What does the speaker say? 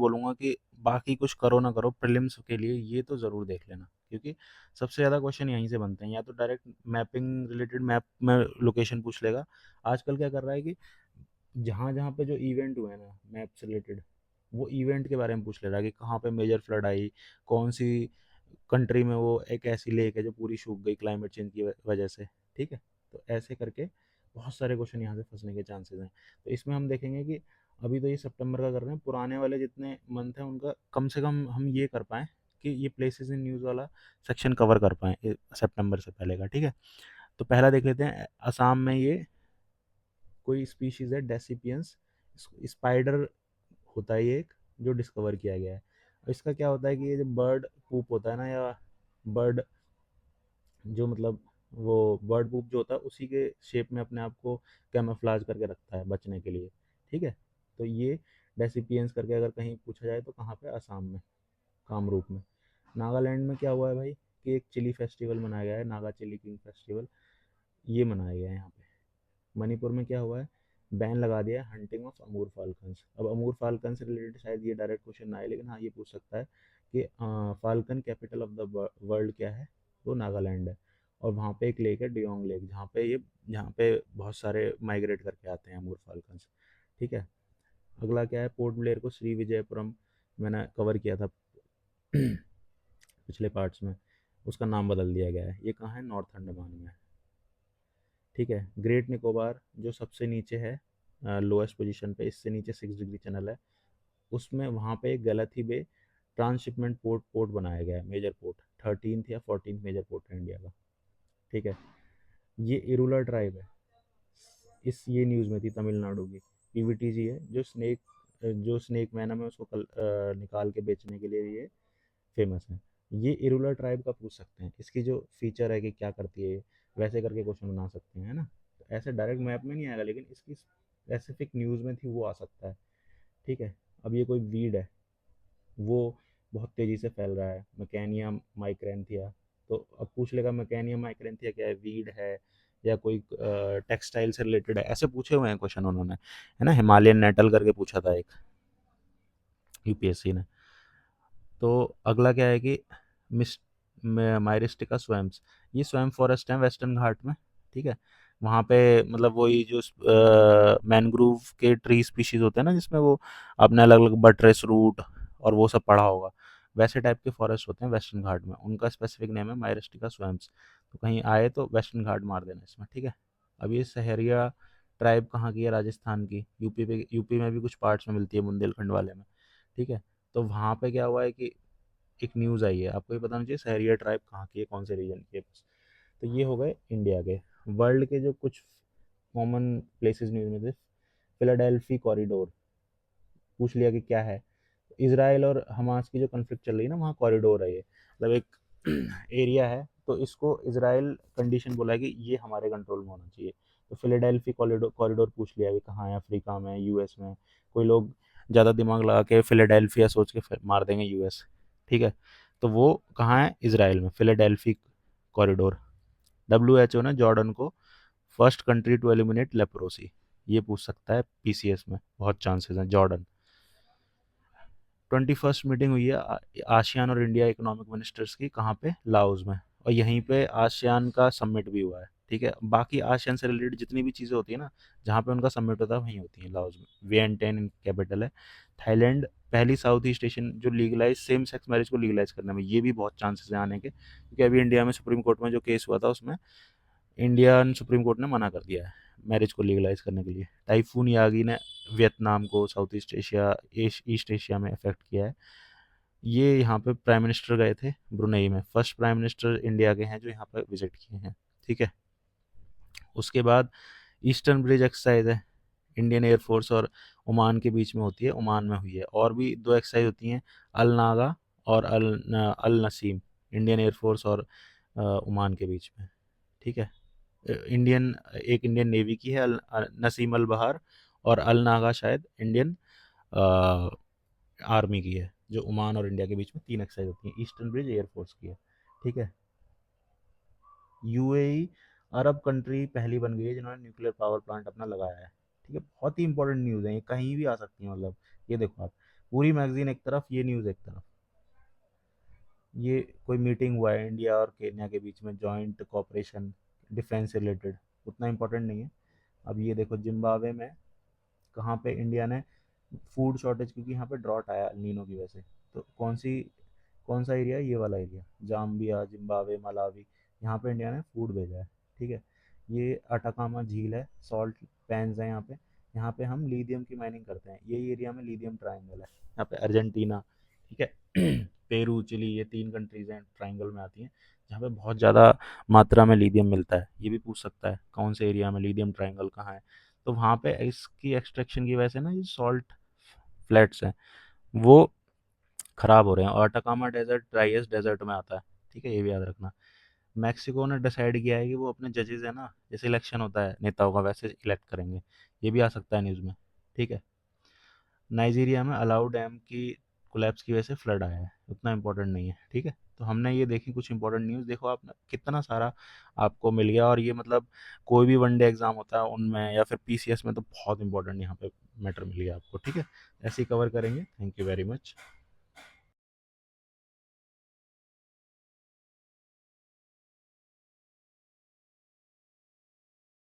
बोलूँगा कि बाकी कुछ करो ना करो, प्रीलिम्स के लिए ये तो ज़रूर देख लेना, क्योंकि सबसे ज़्यादा क्वेश्चन यहीं से बनते हैं। या तो डायरेक्ट मैपिंग रिलेटेड, मैप में लोकेशन पूछ लेगा। आजकल क्या कर रहा है कि जहाँ जहाँ पे जो इवेंट हुए हैं ना मैप से रिलेटेड, वो इवेंट के बारे में पूछ ले रहा है कि कहाँ पे मेजर फ्लड आई, कौन सी कंट्री में वो एक ऐसी लेक है जो पूरी सूख गई क्लाइमेट चेंज की वजह से। ठीक है, तो ऐसे करके बहुत सारे क्वेश्चन यहाँ से फंसने के चांसेस हैं। तो इसमें हम देखेंगे कि अभी तो ये सितंबर का कर रहे हैं, पुराने वाले जितने मंथ हैं उनका कम से कम हम ये कर पाएँ कि ये प्लेसेस इन न्यूज़ वाला सेक्शन कवर कर पाएँ सितंबर से पहले का। ठीक है, तो पहला देख लेते हैं। असम में ये कोई स्पीशीज़ है डेसिपियंस स्पाइडर, होता है ये एक, जो डिस्कवर किया गया है। इसका क्या होता है कि ये जो बर्ड पूप होता है ना, या बर्ड जो मतलब वो बर्ड पूप जो होता है उसी के शेप में अपने आप को कैमोफ्लेज करके रखता है बचने के लिए। ठीक है, तो ये डेसिपियंस करके अगर कहीं पूछा जाए तो कहाँ पे, असम में, कामरूप में। नागालैंड में क्या हुआ है भाई कि एक चिली फेस्टिवल मनाया गया है, नागा चिली किंग फेस्टिवल, ये मनाया गया है यहाँ पे। मणिपुर में क्या हुआ है, बैन लगा दिया है हंटिंग ऑफ अमूर फाल्कन्स। अब अमूर फाल्कन से रिलेटेड शायद ये डायरेक्ट क्वेश्चन ना आए, लेकिन हाँ ये पूछ सकता है कि falcon capital of the world क्या है, वो नागालैंड है। और वहाँ पे एक लेक है डियोंग लेक, जहाँ पे बहुत सारे माइग्रेट करके आते हैं अमूर फाल्कन्स। ठीक है, अगला क्या है, पोर्ट ब्लेयर को श्री विजयपुरम, मैंने कवर किया था पिछले पार्ट्स में, उसका नाम बदल दिया गया है। ये कहाँ है, नॉर्थ अंडमान में। ठीक है, ग्रेट निकोबार जो सबसे नीचे है, लोएस्ट पोजीशन पे, इससे नीचे 6 डिग्री चैनल है, उसमें वहाँ पे एक गलती बे ट्रांसशिपमेंट पोर्ट पोर्ट बनाया गया है, मेजर पोर्ट, 13th या 14th मेजर पोर्ट है इंडिया का। ठीक है, ये इरूलर ट्राइब है, इस ये न्यूज़ में थी तमिलनाडु की। पीवीटीजी है जो स्नेक वेनम है उसको निकाल के बेचने के लिए ये फेमस है। ये इरूलर ट्राइब का पूछ सकते हैं, इसकी जो फीचर है कि क्या करती है ये, वैसे करके क्वेश्चन बना सकते हैं, है ना। तो ऐसे डायरेक्ट मैप में नहीं आएगा, लेकिन इसकी स्पेसिफिक न्यूज़ में थी, वो आ सकता है। ठीक है, अब ये कोई वीड है, वो बहुत तेज़ी से फैल रहा है, मैकेनिया माइक्रेंथिया। तो अब पूछ लेगा मैकेनिया माइक्रेंथिया क्या है, वीड है या कोई टेक्सटाइल से रिलेटेड है, ऐसे पूछे हुए हैं क्वेश्चन उन्होंने, है ना। हिमालयन नेटल करके पूछा था एक, यूपीएससी ने। तो अगला क्या है कि मिस माइरिस्टिका स्वैम्स, ये स्वैम फॉरेस्ट है वेस्टर्न घाट में। ठीक है, वहाँ पे मतलब वही जो मैनग्रोव के ट्री स्पीशीज होते हैं ना, जिसमें वो अपने अलग अलग बटरेस रूट और वो सब पढ़ा होगा, वैसे टाइप के फॉरेस्ट होते हैं वेस्टर्न घाट में, उनका स्पेसिफिक नेम है माइरिस्टिका स्वैम्स। तो कहीं आए तो वेस्टर्न घाट मार देना इसमें। ठीक है, अब ये सहरिया ट्राइब कहाँ की है, राजस्थान की, यूपी में भी कुछ पार्ट्स में मिलती है, बुंदेलखंड वाले में। ठीक है, तो वहाँ पे क्या हुआ है कि एक न्यूज़ आई है, आपको ये बताना चाहिए सहरिया ट्राइब कहाँ की है, कौन से रीजन की है बस। तो ये हो गए इंडिया के। वर्ल्ड के जो कुछ कॉमन प्लेसेस न्यूज़ में थे, फिलाडेल्फी कॉरिडोर पूछ लिया कि क्या है। इसराइल और हमास की जो कन्फ्लिक्ट चल रही है ना, वहाँ कॉरिडोर है ये, मतलब एक एरिया है, तो इसको इसराइल कंडीशन बोला है कि ये हमारे कंट्रोल में होना चाहिए। तो फिलाडेल्फी कॉरिडोर कॉरिडोर पूछ लिया कि कहाँ है, अफ्रीका में, यूएस में। कोई लोग ज़्यादा दिमाग लगा के फिलाडेल्फिया सोच के मार देंगे यूएस। ठीक है, तो वो कहाँ है, इसराइल में, फिलाडेल्फी कॉरिडोर। डब्ल्यू ने जॉर्डन को first country to eliminate leprosy, ये पूछ सकता है पीसीएस में, बहुत चांसेस हैं। जॉर्डन 21st मीटिंग हुई है आसियान और इंडिया इकोनॉमिक मिनिस्टर्स की, कहाँ पे, लाओस में, और यहीं पे आसियान का समिट भी हुआ है। ठीक है, बाकी आसियान से रिलेटेड जितनी भी चीज़ें होती है ना, जहाँ पे उनका समिट होता है वहीं होती है, लाओस में। वियेंटाइन कैपिटल है। थाईलैंड पहली साउथ ईस्ट एशियन जो लीगलाइज सेम सेक्स मैरिज को लीगलाइज करने में, ये भी बहुत चांसेस हैं आने के, क्योंकि अभी इंडिया में सुप्रीम कोर्ट में जो केस हुआ था उसमें इंडियन सुप्रीम कोर्ट ने मना कर दिया है मैरिज को लीगलाइज करने के लिए। टाइफून यागी ने वियतनाम को south east Asia east Asia में अफेक्ट किया है। ये यहाँ पे प्राइम मिनिस्टर गए थे ब्रुनई में, फर्स्ट प्राइम मिनिस्टर इंडिया के हैं जो यहाँ पर विजिट किए हैं। ठीक है, उसके बाद ईस्टर्न ब्रिज एक्सरसाइज है, इंडियन एयरफोर्स और ओमान के बीच में होती है, ओमान में हुई है। और भी दो एक्सरसाइज होती हैं, अल नागा और अल नसीम, इंडियन एयरफोर्स और ओमान के बीच में। ठीक है, इंडियन एक इंडियन नेवी की है, नसीम अल बहार, और अल नागा शायद इंडियन आर्मी की है, जो ओमान और इंडिया के बीच में तीन एक्सरसाइज होती हैं। ईस्टर्न ब्रिज एयरफोर्स की है। ठीक है, यूएई अरब कंट्री पहली बन गई है जिन्होंने न्यूक्लियर पावर प्लांट अपना लगाया है। ठीक है, बहुत ही इंपॉर्टेंट न्यूज़ है, ये कहीं भी आ सकती है, मतलब ये देखो आप, पूरी मैगजीन एक तरफ, ये न्यूज़ एक तरफ। ये कोई मीटिंग हुआ है इंडिया और केन्या के बीच में, जॉइंट कोऑपरेशन डिफेंस से रिलेटेड, उतना इंपॉर्टेंट नहीं है। अब ये देखो जिम्बाब्वे में कहाँ पे इंडिया ने फूड शॉर्टेज, क्योंकि यहाँ पे ड्रॉट आया नीनो की वजह से, तो कौन सा एरिया है, ये वाला एरिया, जाम्बिया, जिम्बाब्वे, मलावी, यहाँ पे इंडिया ने फूड भेजा है। ठीक है। ये अटाकामा झील है, सॉल्ट पैन्स है यहाँ पे हम लिथियम की माइनिंग करते हैं, यही एरिया में लिथियम ट्रायंगल है, यहाँ पे अर्जेंटीना, ठीक है, पेरू, चिली, ये 3 कंट्रीज़ हैं ट्रायंगल में आती हैं, जहाँ पे बहुत ज़्यादा मात्रा में लिथियम मिलता है। ये भी पूछ सकता है कौन से एरिया में लिथियम ट्रायंगल कहाँ है, तो वहाँ पे इसकी एक्सट्रैक्शन की वजह से ना, ये सॉल्ट फ्लैट्स हैं, वो खराब हो रहे हैं, और अटाकामा डेजर्ट ड्राईएस्ट डेजर्ट में आता है। ठीक है, ये भी याद रखना। मैक्सिको ने डिसाइड किया है कि वो अपने जजेस है ना, जैसे इलेक्शन होता है नेताओं का, वैसे इलेक्ट करेंगे, ये भी आ सकता है न्यूज़ में। ठीक है। नाइजीरिया में अलाउ डैम की कोलैप्स की वजह से फ्लड आया है, उतना इंपॉर्टेंट नहीं है। ठीक है, तो हमने ये देखी कुछ इंपॉर्टेंट न्यूज़, देखो आपने कितना सारा आपको मिल गया, और ये मतलब कोई भी वनडे एग्जाम होता है उनमें, या फिर पीसीएस में, तो बहुत इंपॉर्टेंट यहाँ पे मैटर मिल गया आपको। ठीक है, ऐसे ही कवर करेंगे। Thank you very much.